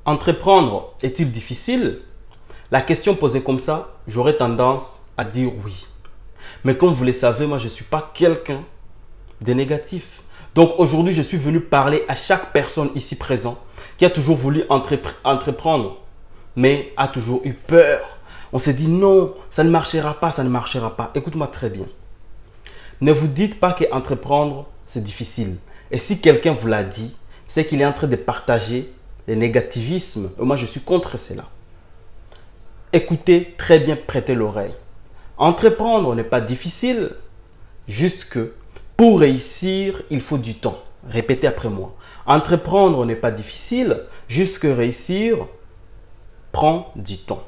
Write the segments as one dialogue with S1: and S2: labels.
S1: Entreprendre est-il difficile? La question posée comme ça, j'aurais tendance à dire oui. Mais comme vous le savez, moi je ne suis pas quelqu'un de négatif. Donc aujourd'hui, je suis venu parler à chaque personne ici présent qui a toujours voulu entreprendre, mais a toujours eu peur. On s'est dit non, ça ne marchera pas, ça ne marchera pas. Écoute-moi très bien. Ne vous dites pas qu'entreprendre, c'est difficile. Et si quelqu'un vous l'a dit, c'est qu'il est en train de partager le négativisme. Et moi, je suis contre cela. Écoutez très bien, prêtez l'oreille. Entreprendre n'est pas difficile, juste que pour réussir, il faut du temps. Répétez après moi. Entreprendre n'est pas difficile, juste que réussir prend du temps.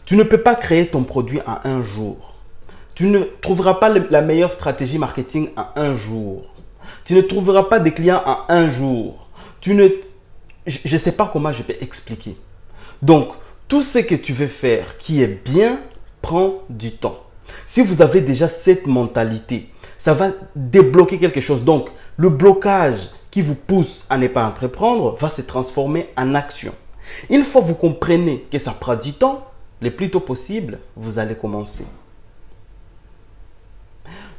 S1: Tu ne peux pas créer ton produit en un jour. Tu ne trouveras pas la meilleure stratégie marketing en un jour. Tu ne trouveras pas des clients en un jour. Je ne sais pas comment je peux expliquer. Donc, tout ce que tu veux faire qui est bien prend du temps. Si vous avez déjà cette mentalité, ça va débloquer quelque chose. Donc, le blocage qui vous pousse à ne pas entreprendre va se transformer en action. Une fois que vous comprenez que ça prend du temps, le plus tôt possible, vous allez commencer.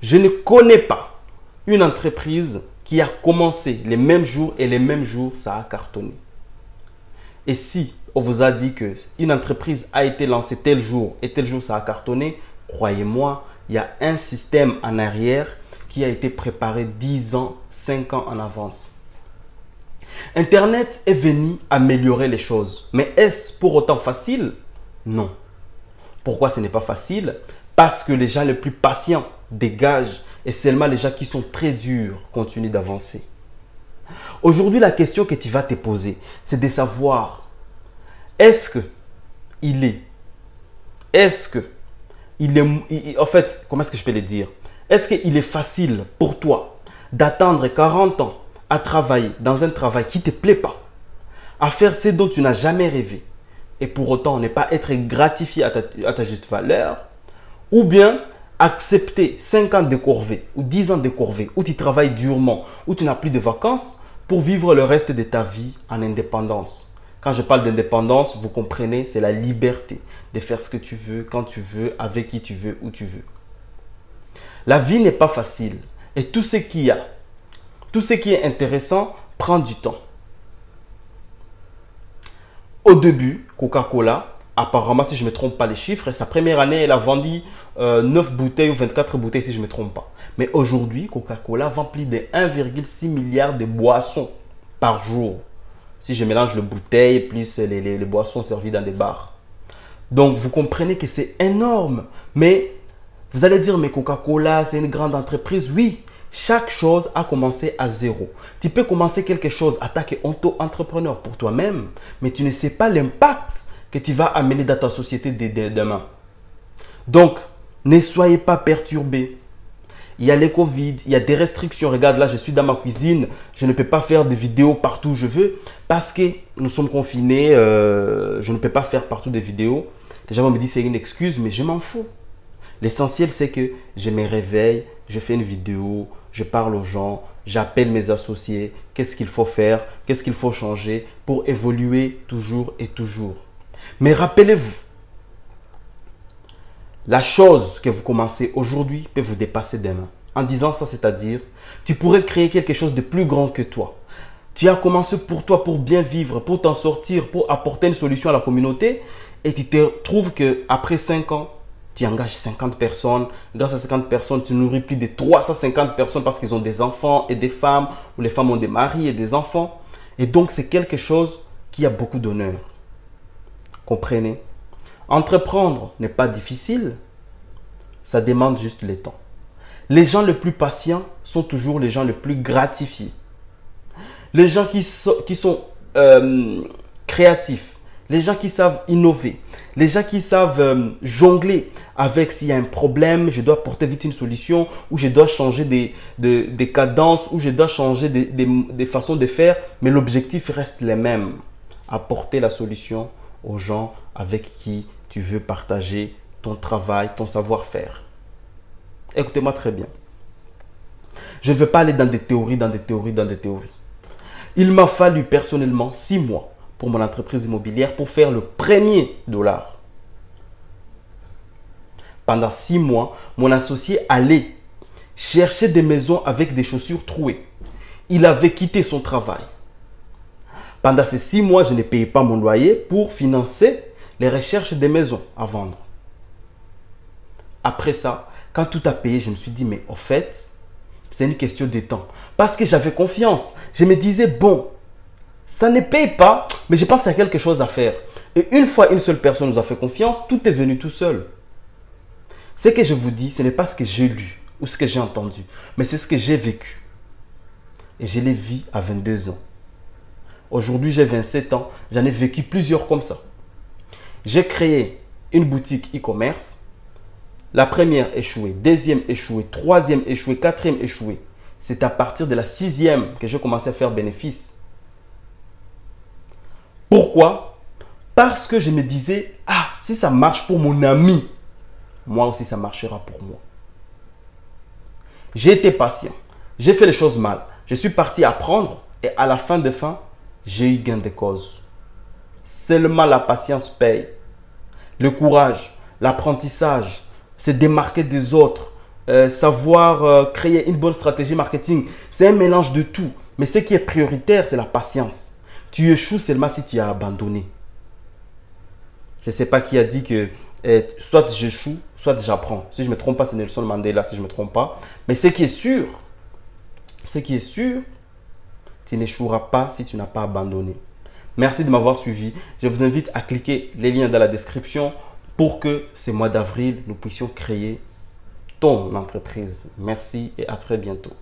S1: Je ne connais pas une entreprise qui a commencé les mêmes jours et les mêmes jours, ça a cartonné. Et si on vous a dit qu'une entreprise a été lancée tel jour et tel jour ça a cartonné, croyez-moi, il y a un système en arrière qui a été préparé 10 ans, 5 ans en avance. Internet est venu améliorer les choses. Mais est-ce pour autant facile? Non. Pourquoi ce n'est pas facile? Parce que les gens les plus patients dégagent et seulement les gens qui sont très durs continuent d'avancer. Aujourd'hui, la question que tu vas te poser, c'est de savoir est-ce en fait, comment est-ce que je peux le dire? Est-ce qu'il est facile pour toi d'attendre 40 ans à travailler dans un travail qui ne te plaît pas, à faire ce dont tu n'as jamais rêvé et pour autant ne pas être gratifié à ta juste valeur, ou bien accepter 5 ans de corvée ou 10 ans de corvée où tu travailles durement, où tu n'as plus de vacances pour vivre le reste de ta vie en indépendance. Quand je parle d'indépendance, vous comprenez, c'est la liberté de faire ce que tu veux, quand tu veux, avec qui tu veux, où tu veux. La vie n'est pas facile et tout ce qui est intéressant prend du temps. Au début, Coca-Cola, apparemment, si je ne me trompe pas les chiffres, sa première année, elle a vendu 9 bouteilles ou 24 bouteilles si je ne me trompe pas. Mais aujourd'hui, Coca-Cola vend plus de 1,6 milliard de boissons par jour. Si je mélange les bouteilles plus les boissons servies dans des bars. Donc, vous comprenez que c'est énorme. Mais vous allez dire, mais Coca-Cola, c'est une grande entreprise. Oui, chaque chose a commencé à zéro. Tu peux commencer quelque chose en tant qu'auto-entrepreneur pour toi-même, mais tu ne sais pas l'impact que tu vas amener dans ta société demain. Donc, ne soyez pas perturbés. Il y a les Covid, il y a des restrictions. Regarde, là, je suis dans ma cuisine. Je ne peux pas faire des vidéos partout où je veux parce que nous sommes confinés. Je ne peux pas faire partout des vidéos. Les gens vont me dire c'est une excuse, mais je m'en fous. L'essentiel, c'est que je me réveille, je fais une vidéo, je parle aux gens, j'appelle mes associés. Qu'est-ce qu'il faut faire? Qu'est-ce qu'il faut changer pour évoluer toujours et toujours? Mais rappelez-vous, la chose que vous commencez aujourd'hui peut vous dépasser demain. En disant ça, c'est-à-dire, tu pourrais créer quelque chose de plus grand que toi. Tu as commencé pour toi, pour bien vivre, pour t'en sortir, pour apporter une solution à la communauté. Et tu te trouves qu'après 5 ans, tu engages 50 personnes. Grâce à 50 personnes, tu nourris plus de 350 personnes parce qu'ils ont des enfants et des femmes, ou les femmes ont des maris et des enfants. Et donc, c'est quelque chose qui a beaucoup d'honneur. Comprenez? Entreprendre n'est pas difficile, ça demande juste le temps. Les gens les plus patients sont toujours les gens les plus gratifiés. Les gens qui sont créatifs, les gens qui savent innover, les gens qui savent jongler avec s'il y a un problème, je dois porter vite une solution, ou je dois changer des cadences, ou je dois changer des façons de faire, mais l'objectif reste le même, apporter la solution aux gens avec qui tu veux partager ton travail, ton savoir-faire. Écoutez-moi très bien. Je ne veux pas aller dans des théories. Il m'a fallu personnellement 6 mois pour mon entreprise immobilière pour faire le premier dollar. Pendant 6 mois, mon associé allait chercher des maisons avec des chaussures trouées. Il avait quitté son travail. Pendant ces 6 mois, je ne payais pas mon loyer pour financer les recherches des maisons à vendre. Après ça, quand tout a payé, je me suis dit, mais au fait, c'est une question de temps. Parce que j'avais confiance. Je me disais, bon, ça ne paye pas, mais je pense qu'il y a quelque chose à faire. Et une fois une seule personne nous a fait confiance, tout est venu tout seul. Ce que je vous dis, ce n'est pas ce que j'ai lu ou ce que j'ai entendu, mais c'est ce que j'ai vécu. Et je l'ai vu à 22 ans. Aujourd'hui, j'ai 27 ans. J'en ai vécu plusieurs comme ça. J'ai créé une boutique e-commerce. La première échouée, deuxième échouée, troisième échouée, quatrième échouée. C'est à partir de la 6e que j'ai commencé à faire bénéfice. Pourquoi? Parce que je me disais, ah, si ça marche pour mon ami, moi aussi ça marchera pour moi. J'ai été patient. J'ai fait les choses mal. Je suis parti apprendre et à la fin de fin, j'ai eu gain de cause. Seulement la patience paye. Le courage, l'apprentissage, se démarquer des autres, savoir créer une bonne stratégie marketing. C'est un mélange de tout. Mais ce qui est prioritaire, c'est la patience. Tu échoues seulement si tu as abandonné. Je ne sais pas qui a dit que soit j'échoue, soit j'apprends. Si je ne me trompe pas, c'est Nelson Mandela, si je ne me trompe pas. Mais ce qui est sûr, tu n'échoueras pas si tu n'as pas abandonné. Merci de m'avoir suivi. Je vous invite à cliquer les liens dans la description pour que ce mois d'avril, nous puissions créer ton entreprise. Merci et à très bientôt.